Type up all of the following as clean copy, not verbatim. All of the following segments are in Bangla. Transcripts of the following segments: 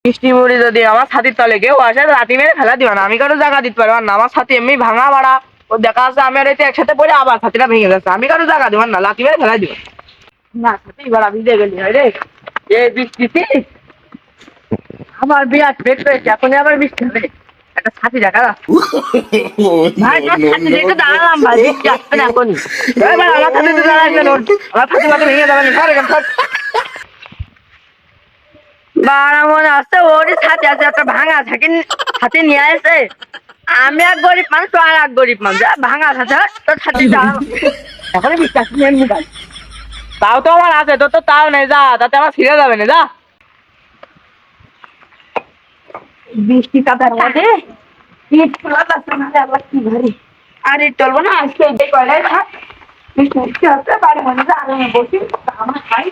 বৃষ্টি পড়ে যদি আমার ছাতির তলে কেউ আসে লাথি মেরে ফেলা দিবা না, আমি কারো জায়গা দিতে পারবো না। আমার ছাতি এমনি ভাঙা বাড়া, ও দেখা যাচ্ছে আমি আর এতে একসাথে পড়ে আবার ছাতিটা ভেঙে যাচ্ছে, আমি কারো জায়গা দিবার না, লাথি মেরে ফেলা দিব না। ছাতি বাড়া ভিজে গেলি রে এই বৃষ্টিতে, আমার বিরাট পেট পেয়েছে, এখন আবার বৃষ্টি হবে। একটা ছাতি দেখা ভাই, ছাতি দেখে দাঁড়ালাম ভাই, বৃষ্টি আসবে না এখনই। আমার ছাতিতে দাঁড়াইছেন, আমার ছাতি মাথা ভেঙে যাবেন। বাড়া মনে আসছে ওরই ছাতি আছে একটা ভাঙা ছাতি, ছাতি নিয়ে আসে। আমি এক গরিব মানুষ, তো আর এক গরিব মানুষ, ভাঙা ছাতি তোর ছাতি এখনই বিশ্বাস নেই। তাও তো আমার আছে, তোর তো তাও নেই, যা তাতে আমার ফিরে যাবে না, যা। বৃষ্টি কাদার মধ্যে ইট খোলা যাচ্ছে না, আবার কি ভারী। আর ইট চলবো না, আজকে এইটাই কয়লাই থাক। বৃষ্টি বৃষ্টি হচ্ছে, বাড়ির মধ্যে আরামে বসি, আমার খাই।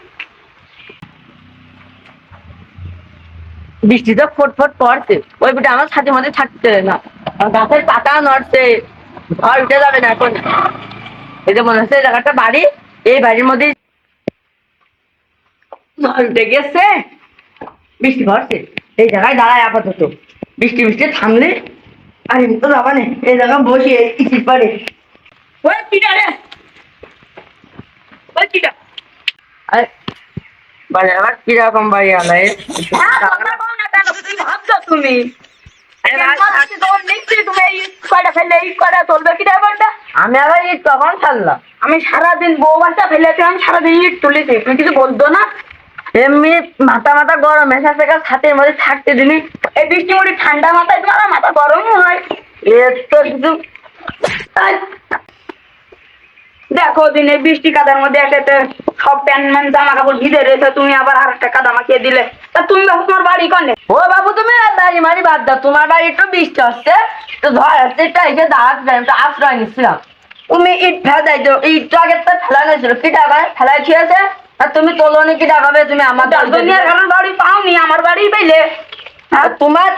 বৃষ্টিতে ফটফট পড়ছে, ওই বিটা আমার ছাতির মধ্যে থাকতে না, গাছের পাতা নড়ছে, ঘর উঠে যাবে না এখন। এই যে মনে হচ্ছে এই জায়গাটা বাড়ি, এই বাড়ির মধ্যে ঘর উঠে গেছে। বৃষ্টি পড়ছে, এই জায়গায় দাঁড়ায় আপাতত, বৃষ্টি বৃষ্টি থামলে আর এমনি তো যাবা না, এই জায়গা বসি ইচির পারে। ওই কিটা রে, ওই কিটা বাড়ি আবার কিরকম বাড়ি আলাই ভাবছো তুমি? আমি আবার ইট কখন ছাড়লাম? আমি সারাদিন বউ বাচ্চা ফেলেছি, আমি সারাদিন ইট তুলেছি, তুমি কিছু বলতো না? এমনি মাথা মাথা গরম এসে থেকে ছাতের মধ্যে থাকতে দিনি, এই বৃষ্টি মুড়ি ঠান্ডা মাথায় তোমার মাথা গরমই হয়। এর তো কিছু দেখো দিন এই বৃষ্টি কাদার মধ্যে একেতে সব প্যান্ট ম্যান জামা কাপড় ভিজে রয়েছে, তুমি আবার আর একটা কাদা মাখিয়ে দিলে। তা তুমি বাবু তোমার বাড়ি কনে? ও বাবু তুমি বাড়ি মারি বাদ দাও, তোমার বাড়ি একটু বৃষ্টি হচ্ছে তো ধর আসছে, এটা এসে দাঁড়াতে একটু আশ্রয় নিচ্ছিলাম। তুমি ইট ফেলা যাইতো, ইট তো আগের তো ফেলা নিয়েছিল, কিটা গায়ে ফেলাই ছিঁড়েছে, আর তুমি তোলনি কিটা গাবে? তুমি আমার কারোর বাড়ি পাওনি, আমার বাড়ি পেলে। আর তোমার,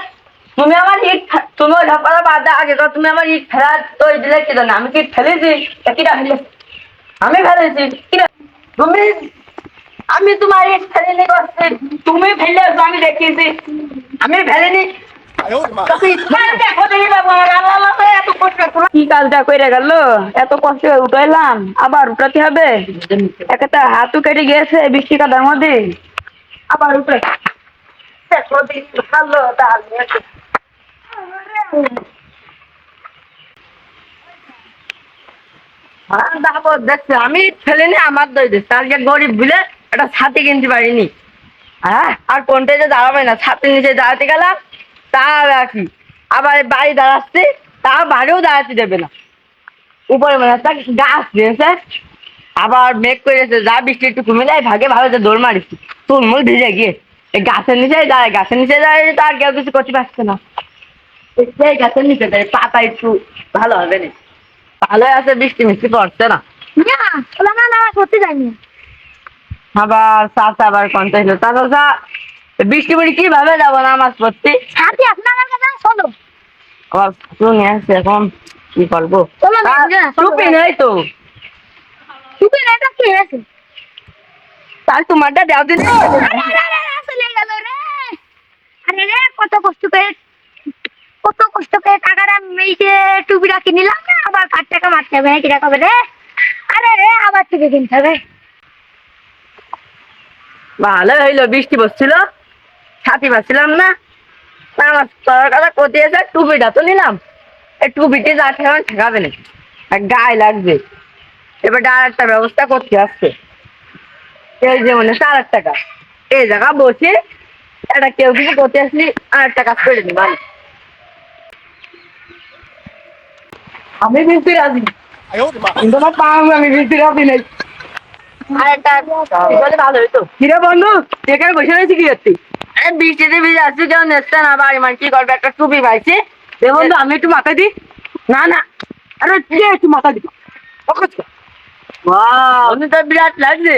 তুমি আমার ইট, তুমি ওই ঢাকা বাদ দাও আগে, তুমি আমার ইট ফেলা তো দিলে কি জানো? আমি কি ফেলেছি? কিটা ফেলেছি? আমি ফেলেছি? তুমি, আমি তোমার ইট ফেলিনি করছি, তুমি ফেলেছো আমি দেখেছি, আমি ফেলিনি। কি কাজটা করে গেল, এত কষ্ট উঠাইলাম, আবার উঠাতে হবে। একটা হাতও কেটে গিয়েছে বৃষ্টি কাদার মধ্যে, আবার উঠে দেখছে আমি ফেলিনি, আমার দই দিচ্ছে, আজকে গরিব বলে একটা ছাতি কিনতে পারিনি। হ্যাঁ, আর কোনটা যে দাঁড়াবে না, ছাতির নিচে দাঁড়াতে গেলাম তা রাখি, আবার বাড়ি দাঁড়াচ্ছি তা বাড়িও দাঁড়াতে দেবে না। উপরে মানে একটা গাছ দিয়েছে, আবার মেঘ করেছে, যা বৃষ্টি একটু কমে যায় ভাগে ভালো যে দৌড় মারিছি, তুলমুল ভিজে গিয়ে এই গাছের নিচে দাঁড়ায়, গাছের নিচে দাঁড়িয়ে তো আর কেউ কিছু করতে পারছে না। সেই গাছের নিচে দাঁড়িয়ে পাতা একটু ভালো হবে না, ভালো আছে, বৃষ্টি মিষ্টি পড়ছে না। সত্যি যায়নি আবার চাষা আবার কনতে হলো, তা বৃষ্টি পড়ি কিভাবে যাবো নামাজ পড়তে? আবার শুনে আসছে, এখন কি করবো? টুপি নেই তো, টুপি নেই তো কি আছে? তাই তোমারটা দেওয়া দিন। আরে রে, কত কষ্ট করে, কত কষ্ট করে টাকাটা এই যে টুপিটা কিনিলাম না, আবার 5 টাকা মারতে হবে, কিনা কবে রে? আরে রে, আবার টুপি কিনতে হবে। ভালো হইলো, বৃষ্টি পড়ছিল, ছাতি পাচ্ছিলাম না, আমার কথা কোথায় আছে, টুপিটা তো নিলাম, এই টুপিটি যা ঠেকান ঠেকাবে না, গায়ে লাগবে। এবার আর একটা ব্যবস্থা করতে আসছে, এই যে মনে 4 টাকা, এই জায়গা বসে এটা কেউ কিছু করতে আসলি আর একটা কাজ করে নি মানে আমি বৃষ্টি রাজি, তোমার পাও আমি বৃষ্টি রাজি নেই। আর একটা ভালো হইতো। কিরে বন্ধু, এখানে বসে রয়েছি কি করছি? বৃষ্টিতে ভিজে আসছি, কেউ নেচ্ছে না বাড়ি, মানে কি করবে, একটা টুপি পাইছি। বন্ধু আমি একটু মাথায় দিই। না না, আরে একটু মাথা দিই, তো বিরাট লাগছে।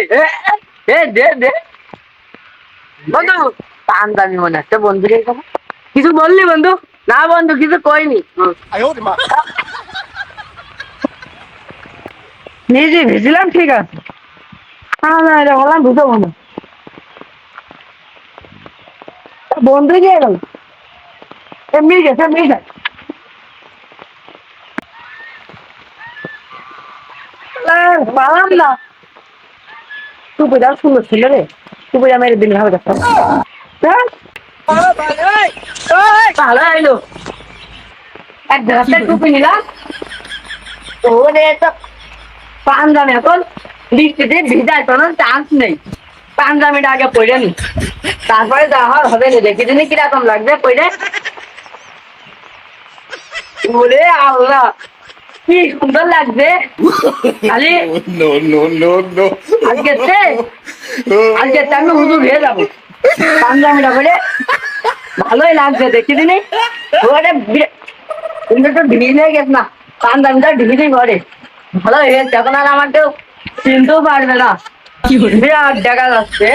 দে দে বন্ধু, পান দামি মনে হচ্ছে বন্ধু রে কথা। কিছু বললি বন্ধু? না বন্ধু কিছু কইনি। নিজে ভেজিলাম ঠিক আছে। হ্যাঁ না এটা বললাম দুটো বন্ধু বন্ধু গিয়ে গেল এমনি গেছে এমনি যায় পালাম না। টুপিটাও সুন্দর ছিল রে, টুপিটা মেরে দিন ভালো দেখতাম। হ্যাঁ ভালো আইলো এক হাতে টুপি নিলাম ওরে তো পাঞ্জাবি এখন বৃষ্টিতে ভিজায় কোনো চান্স নেই। পাঞ্জাবিটা আগে পরে নি তারপরে যা হওয়ার হবে না। দেখি দিনই কিরকম লাগবে পরে। ওরে আল্লাহ কি সুন্দর লাগবে। খালি আজকে আজকে আমি হুজুর হয়ে যাবো পাঞ্জাবিটা পরে। ভালোই লাগছে দেখি দিনই ওরে কিন্তু তো ঢিলে গেছ না পাঞ্জাবিটা ঢিলি করে ভালো হয়ে গেছে। এখন আর আমার কেউ চিনতেও পারবে না। বিরাট দেখা যাচ্ছে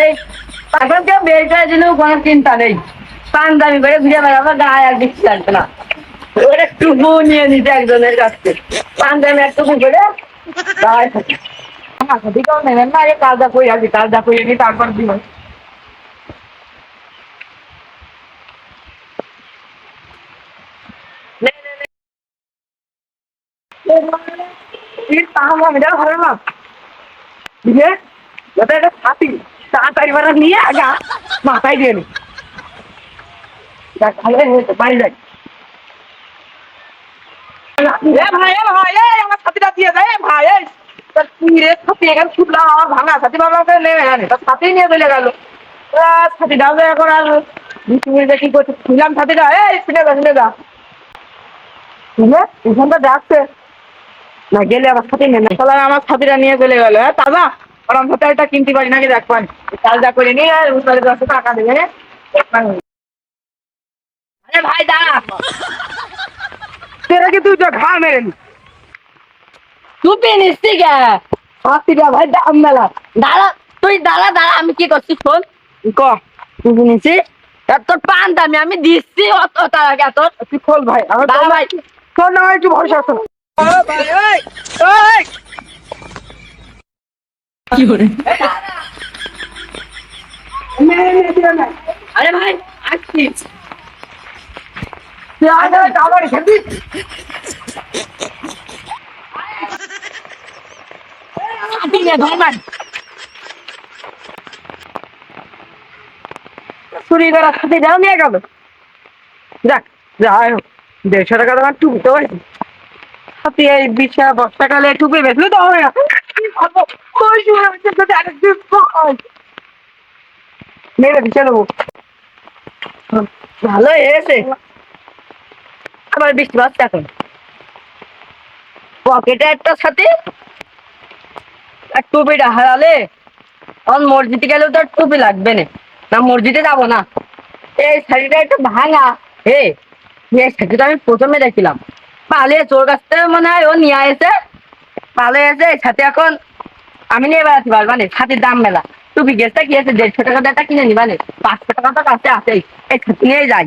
এখন কেউ বের করে দিলেও কোনো চিন্তা নেই। পাঞ্জাবি করে ঘুরে বেড়াবো গায়ে আর বৃষ্টি লাগবে না। ওরা টুকু নিয়ে নিতে একজনের কাছ থেকে পাঞ্জাবি এক টুকু করে গায়ে থাকে। দিকেও নেবেন না আগে কাজটা করে আসি কাজটা করে নি তারপর দিব। পাঞ্জাবিটা ভালো না বুঝলে যাতে একটা ছাতি তাড়াতাড়ি বেড়া নিয়ে আগে মাথায় দিয়ে নি ভালো হয়েছে বাড়ি যাই। ভাই ভাই আমার ছাতিটা দিয়ে যায় ভাই ছাতি এখানে ছুটলাম আমার ভাঙা ছাতি বাবাকে নেমে আনে তার ছাতি নিয়ে চলে গেল। ছাতি ডাল এখন আর কি করছে ছিলাম ছাতিটা এই শুনে যা শুনে যা শুনে এখানটা ডাকছে না গেলে আবার ছাতি নেই না তাহলে আমার ছাতিটা নিয়ে চলে গেল। হ্যাঁ তাজা ওরম হোটেলটা কিনতে পারি নাকি দেখবেন তাজা করে নিয়ে আর টাকা দেবে। আরে ভাই দাঁড়া তেরা কি তুই তো ঘা মেরে নি টুপি নিচ্ছি কে হাতিটা ভাই দাম মেলা দাঁড়া তুই দাঁড়া দাঁড়া আমি কি করছি শোন ক টুপি নিচ্ছি তোর পান দামি আমি দিচ্ছি অত তার আগে তোর তুই খোল ভাই আমার দাঁড়া ভাই তোর না একটু ভরসা আছে কি করে আরে ভাই আসছি তুই আগে কাবাড়ি খেলবি চুরি করা সাথে যাও নিয়ে গেল যাক যাই হোক 150 টাকা তোমার টুপি তো হাতি এই 20 বর্ষাকালে টুপি বেচলে তো হবে না। মেরে দিচ্ছে নেবো ভালো হয়েছে আবার 20 বাচ্চা এখন পকেটে একটা সাথে আর টুপিটা হারালে তখন মসজিদে গেলেও তো আর টুপি লাগবে না না মসজিদে যাবো না। এই শাড়িটা একটু ভাঙা হে এই শাড়িটা আমি প্রথমে দেখছিলাম পালিয়ে তোর কাছ থেকে মনে হয় ও নিয়ে এসে পালিয়ে এসে সাথে এখন আমি নিয়ে বেড়াতে পারবা না ছাতির দাম মেলা টুপি গেছে কি আছে 150 টাকা দিয়ে কিনে নিবা না 500 টাকা তো কাছে আছে এই ছাতি নিয়ে যাই।